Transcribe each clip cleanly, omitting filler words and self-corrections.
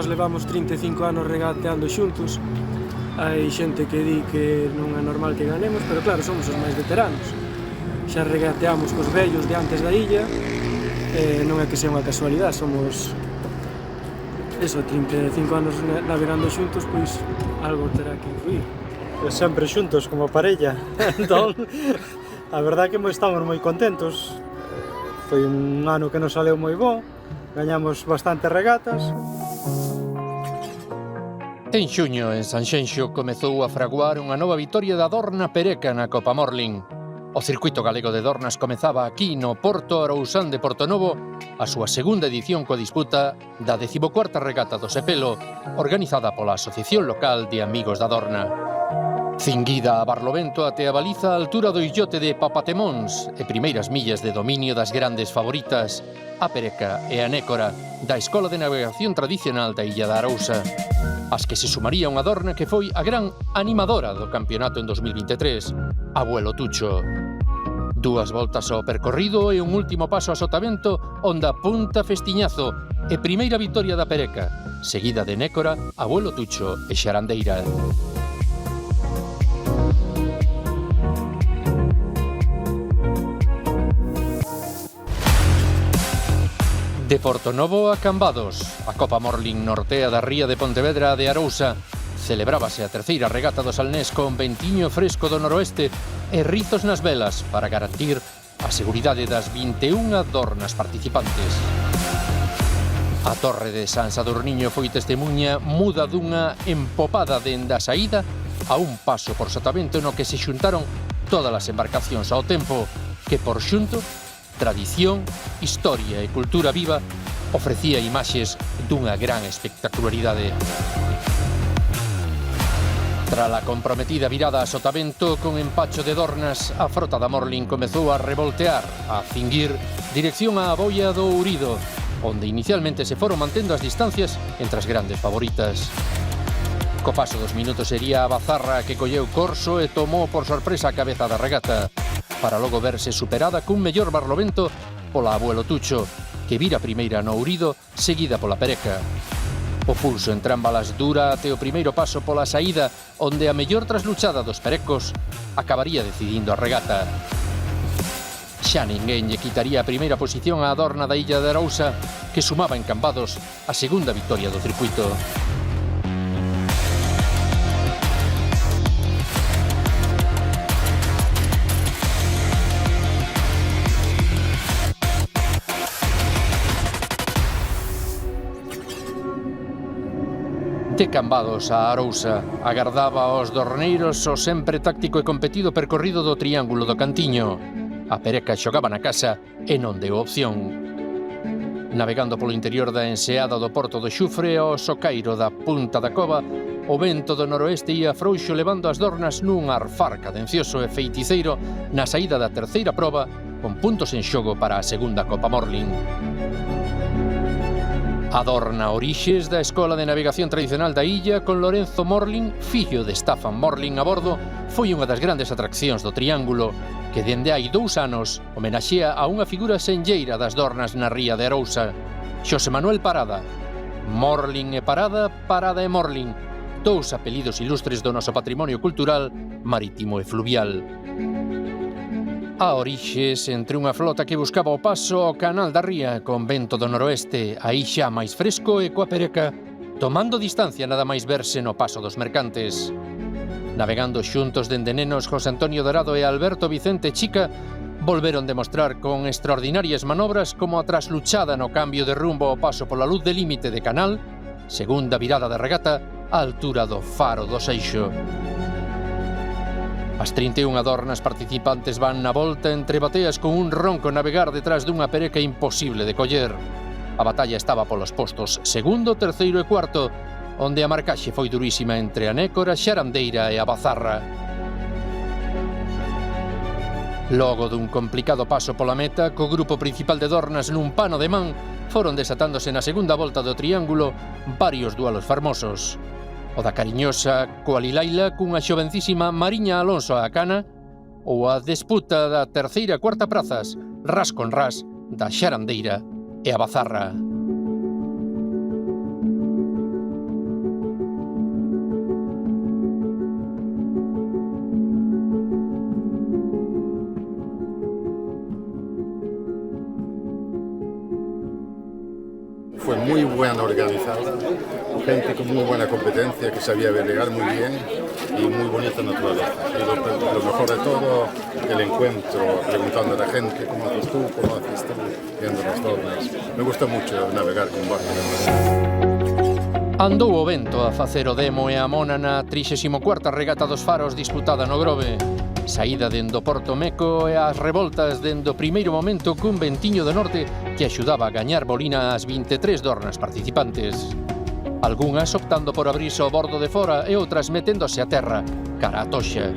nós levamos 35 anos regateando xuntos. Hai xente que di que non é normal que ganemos, pero claro, somos os máis veteranos. Xa regateamos cos vellos de antes da illa, non é que sea unha casualidade, somos 35 anos navegando xuntos, pois algo terá que influir. Pois sempre xuntos como parella. Entón, a verdade é que estamos moi contentos. Foi un ano que nos saleu moi bo, gañamos bastantes regatas. En xuño, en Sanxenxo, comezou a fraguar unha nova vitoria da Dorna Pereca na Copa Morling. O circuito galego de Dornas comezaba aquí no Porto Arousán de Portonovo a súa segunda edición coa disputa da 14ª regata do Sepelo, organizada pola Asociación Local de Amigos da Dorna. Cinguida a Barlovento até a baliza a altura do illote de Papatemóns e primeiras millas de dominio das grandes favoritas, a Pereca e a Nécora, da Escola de Navegación Tradicional da Illa da Arousa. As que se sumaría unha Dorna que foi a gran animadora do campeonato en 2023, Abuelo Tucho. Dúas voltas ao percorrido e un último paso a Sotavento onde apunta Festiñazo e primeira vitoria da Pereca, seguida de Nécora, Abuelo Tucho e Xarandeira. De Portonovo a Cambados, a Copa Morling nortea da ría de Pontevedra de Arousa, celebrábase a terceira regata do Salnés con ventiño fresco do noroeste e rizos nas velas para garantir a seguridade das 21 dornas participantes. A Torre de San Sadurniño foi testemunha muda dunha empopada dende a saída a un paso por Sotavento no que se xuntaron todas as embarcacións ao tempo que por xunto tradición, historia e cultura viva ofrecía imaxes dunha gran espectacularidade. Tras a comprometida virada a Sotavento con empacho de dornas, a frota da Morling comezou a revoltear, a cinguir, dirección á boia do Ourido, onde inicialmente se foron mantendo as distancias entre as grandes favoritas. Co paso dos minutos sería a Bazarra que colleu corso e tomou por sorpresa a cabeza da regata, para logo verse superada cun mellor Barlovento pola Abuelo Tucho, que vira primeira no Ourido, seguida pola Pereca. O pulso entre ambas dura até o primeiro paso pola saída, onde a mellor trasluchada dos perecos acabaría decidindo a regata. Xa ninguén lle quitaría a primeira posición á Dorna da Illa de Arousa, que sumaba en Cambados a segunda vitoria do circuito. De Cambados a Arousa, agardaba aos dorneiros o sempre táctico e competido percorrido do Triángulo do Cantiño. A Pereca xogaba na casa e non deu opción. Navegando polo interior da enseada do Porto do Xufre ao socairo da Punta da Cova, o vento do noroeste ia frouxo levando as dornas nun arfar cadencioso e feiticeiro na saída da terceira proba, con puntos en xogo para a segunda Copa Morling. A Dorna Orixes da Escola de Navegación Tradicional da Illa, con Lorenzo Morling, fillo de Staffan Morling a bordo, foi unha das grandes atraccións do Triángulo, que dende hai 2 anos homenaxea a unha figura senlleira das dornas na ría de Arousa, Xosé Manuel Parada. Morling e Parada, Parada e Morling, 2 apelidos ilustres do noso patrimonio cultural, marítimo e fluvial. A Orixes, entre unha flota que buscaba o paso ao canal da ría con vento do noroeste, aí xa máis fresco e coa Pereca, tomando distancia nada máis verse no paso dos mercantes. Navegando xuntos dende nenos José Antonio Dorado e Alberto Vicente Chica, volveron demostrar con extraordinarias manobras como a trasluchada no cambio de rumbo ao paso pola luz de límite de canal, segunda virada de regata á altura do faro do Seixo. As 31 dornas participantes van na volta entre bateas con un ronco navegar detrás dunha Pereca imposible de coller. A batalla estaba polos postos segundo, terceiro e cuarto, onde a marcaxe foi durísima entre a Nécora, Xarandeira e a Bazarra. Logo dun complicado paso pola meta, co grupo principal de dornas nun pano de man, foron desatándose na segunda volta do Triángulo varios duelos fermosos. O da Cariñosa coa Lilaila cunha xovencísima Mariña Alonso á cana, ou a disputa da terceira e cuarta prazas, ras con ras, da Xarandeira e a Bazarra. buena organizada, gente con muy buena competencia, que sabía delegar muy bien y muy bonita naturaleza. Y lo mejor de todo, el encuentro, preguntando a la gente cómo haces tú, viendo las dornas. Me gusta mucho navegar con barco. Andou o vento a facer o demo e a mona na 34ª regata dos Faros disputada no Grove. Saída dende o Porto Meco e as revoltas dende o primeiro momento cun ventiño do norte que axudaba a gañar bolina ás 23 dornas participantes. Algunhas optando por abrirse ao bordo de fora e outras meténdose a terra, cara a toxa.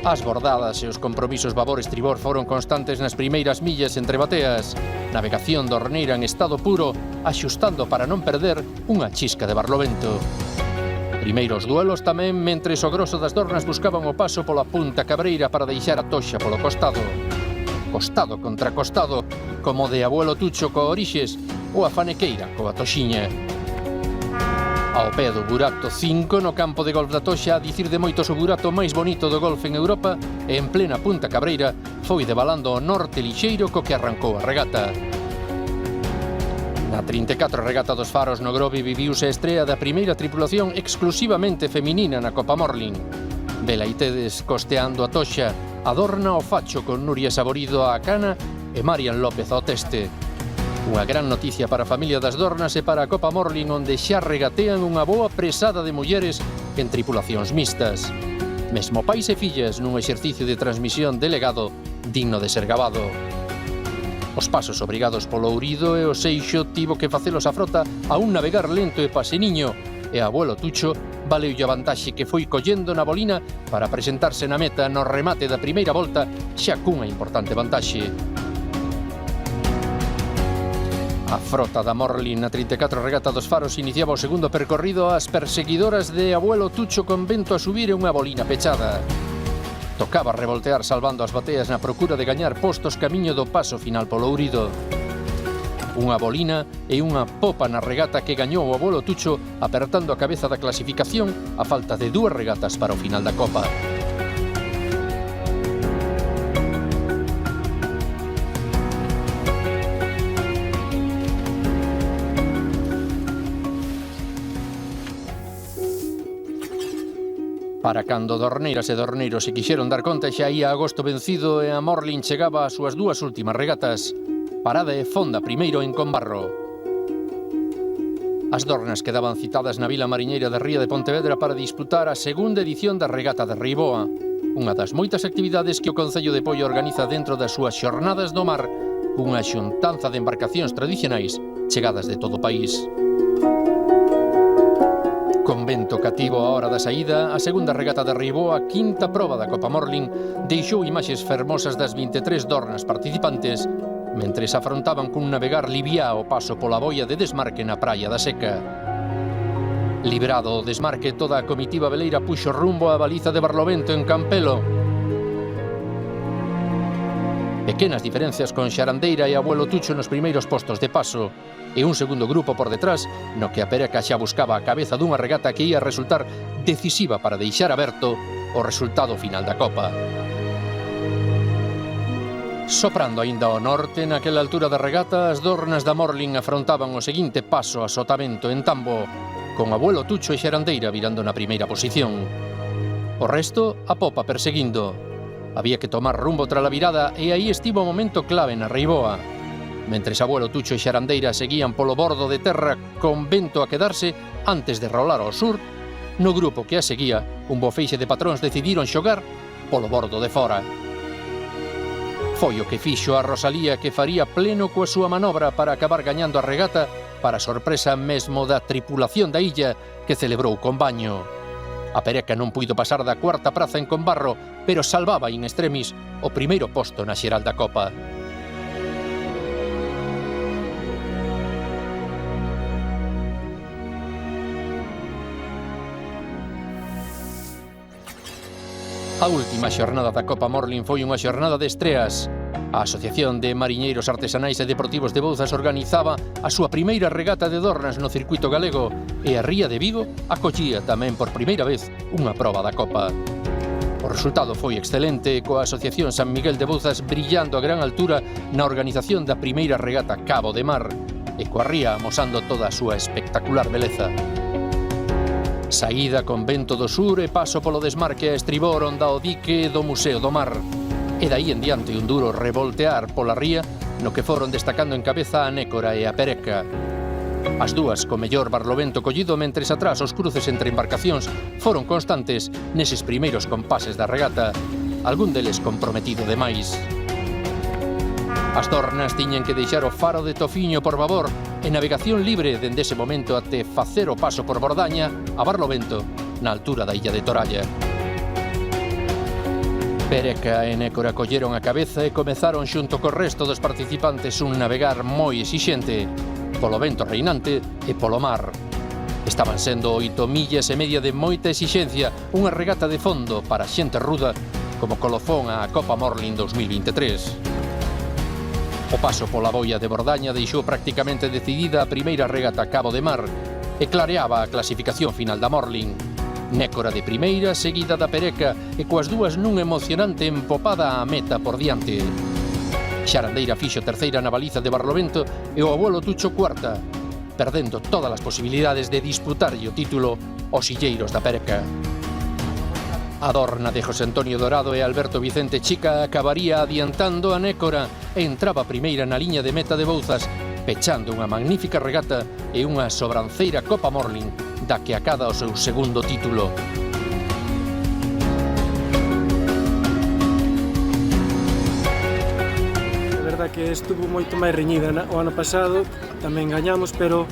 As bordadas e os compromisos babor-estribor foron constantes nas primeiras millas entre bateas. Navegación dorneira en estado puro, axustando para non perder unha chisca de barlovento. Primeiros duelos tamén, mentres o grosso das dornas buscaban o paso pola punta cabreira para deixar a toxa polo costado. Costado contra costado, como de abuelo Tucho co Orixes ou a Fanequeira coa Toxiña. Ao pé do burato 5 no campo de golf da Toxa, a dicir de moitos o burato máis bonito do golf en Europa, e en plena punta cabreira foi debalando o norte lixeiro co que arrancou a regata. Na 34 regata dos Faros no Grove viviuse a estrea da primeira tripulación exclusivamente feminina na Copa Morling. Vela e tedes costeando a Toxa, Adorna o Facho con Nuria Saborido á cana e Marian López ao teste. Unha gran noticia para a familia das Dornas e para a Copa Morling, onde xa regatean unha boa presada de mulleres en tripulacións mixtas. Mesmo pais e fillas nun exercicio de transmisión de legado digno de ser gabado. Os pasos obrigados polo ourido e o seixo tivo que facelos a frota a un navegar lento e paseniño, e a abuelo Tucho valeulle a vantaxe que foi collendo na bolina para presentarse na meta no remate da primeira volta xa cunha importante vantaxe. A frota da Morling na 34 regata dos Faros iniciaba o segundo percorrido ás perseguidoras de abuelo Tucho con vento a subir e unha bolina pechada. Tocaba revoltear salvando as bateas na procura de gañar postos camiño do paso final polo ourido. Unha bolina e unha popa na regata que gañou o abuelo Tucho apertando a cabeza da clasificación a falta de 2 regatas para o final da Copa. Para cando dorneiras e dorneiros se quixeron dar conta, xa ia agosto vencido e a Morling chegaba ás súas 2 últimas regatas. Parada e fonda primeiro en Combarro. As dornas quedaban citadas na vila mariñeira de Ría de Pontevedra para disputar a segunda edición da regata de Riboa, unha das moitas actividades que o Concello de Poio organiza dentro das súas xornadas do mar, unha xuntanza de embarcacións tradicionais chegadas de todo o país. Con vento cativo á hora da saída, a segunda regata de Riboa, quinta proba da Copa Morling, deixou imaxes fermosas das 23 dornas participantes, mentres afrontaban cun navegar liviá o paso pola boia de desmarque na praia da Seca. Librado o desmarque, toda a comitiva veleira puxo rumbo á baliza de Barlovento en Campelo. Pequenas diferencias con Xarandeira e abuelo Tucho nos primeiros postos de paso, e un segundo grupo por detrás no que a Pereca xa buscaba a cabeza dunha regata que ia resultar decisiva para deixar aberto o resultado final da Copa. Soprando aínda ao norte, naquela altura da regata, as dornas da Morling afrontaban o seguinte paso a Sotavento en Tambo, con abuelo Tucho e Xarandeira virando na primeira posición. O resto, a popa perseguindo. Había que tomar rumbo tras a virada e aí estivo o momento clave na Riboa. Mentres abuelo Tucho e Xarandeira seguían polo bordo de terra con vento a quedarse antes de rolar ao sur, no grupo que a seguía, un bo feixe de patróns decidiron xogar polo bordo de fora. Foi o que fixo a Rosalía, que faría pleno coa súa manobra para acabar gañando a regata, para sorpresa mesmo da tripulación da illa, que celebrou con baño. A Pereca non puido pasar da cuarta praza en Combarro, pero salvaba in extremis o primeiro posto na xeral da Copa. A última xornada da Copa Morling foi unha xornada de estreas. A Asociación de Mariñeiros Artesanais e Deportivos de Bouzas organizaba a súa primeira regata de dornas no circuito galego e a Ría de Vigo acollía tamén por primeira vez unha proba da Copa. O resultado foi excelente, coa Asociación San Miguel de Bouzas brillando a gran altura na organización da primeira regata Cabo de Mar e coa ría amosando toda a súa espectacular beleza. Saída con vento do sur e paso polo desmarque a estribor onda o dique do Museo do Mar. E daí en diante un duro revoltear pola ría no que foron destacando en cabeza a Nécora e a Pereca. As dúas co mellor barlovento collido mentres atrás os cruces entre embarcacións foron constantes neses primeiros compases da regata, algún deles comprometido demais. As dornas tiñen que deixar o faro de Tofiño por babor e navegación libre dende ese momento até facer o paso por Bordaña a barlovento na altura da illa de Toralla. Pereca e Nécora colleron a cabeza e comezaron xunto co resto dos participantes un navegar moi exixente polo vento reinante e polo mar. Estaban sendo 8 millas e media de moita exixencia, unha regata de fondo para xente ruda como colofón á Copa Morlin 2023. O paso pola boia de Bordaña deixou prácticamente decidida a primeira regata Cabo de Mar e clareaba a clasificación final da Morlin. Nécora de primeira, seguida da Pereca e coas dúas nun emocionante empopada á meta por diante. Xarandeira fixo terceira na baliza de barlovento e o abuelo Tucho cuarta, perdendo todas as posibilidades de disputarlle o título aos illeiros da Pereca. A dorna de José Antonio Dorado e Alberto Vicente Chica acabaría adiantando a Nécora e entraba primeira na liña de meta de Bouzas, pechando unha magnífica regata e unha sobranceira Copa Morlin da que acada o seu segundo título. Que estuvo moito máis reñida o ano pasado, tamén gañamos, pero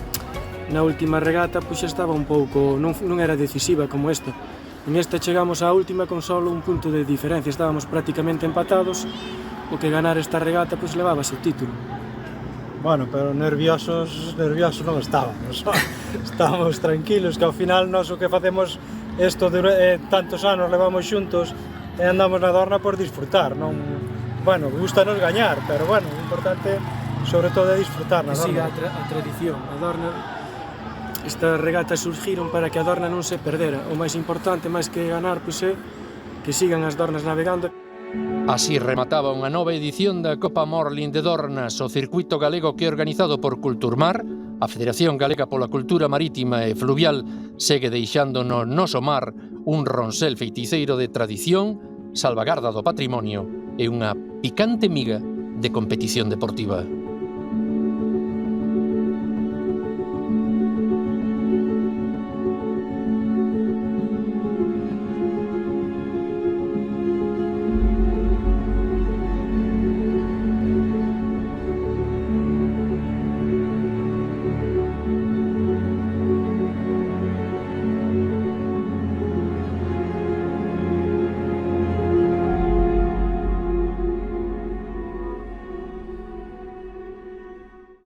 na última regata pois xa estaba un pouco, non era decisiva como esta. En esta chegamos á última con solo un punto de diferencia, estábamos prácticamente empatados, o que ganar esta regata pois levabase o título. Bueno, pero nerviosos non estábamos. Estábamos tranquilos, que ao final nós o que facemos isto tantos anos levamos xuntos e andamos na dorna por disfrutar, non... Bueno, gustanos gañar, pero bueno, o importante sobre todo é disfrutar na dorna. Siga a tradición, a dorna, esta regata surgiron para que a dorna non se perdera. O máis importante, máis que ganar, pois é que sigan as dornas navegando. Así remataba unha nova edición da Copa Morlin de Dornas, o circuito galego que organizado por Culturmar, a Federación Galega pola Cultura Marítima e Fluvial, segue deixando no noso mar un ronsel feiticeiro de tradición, salvagarda do patrimonio e unha picante miga de competición deportiva.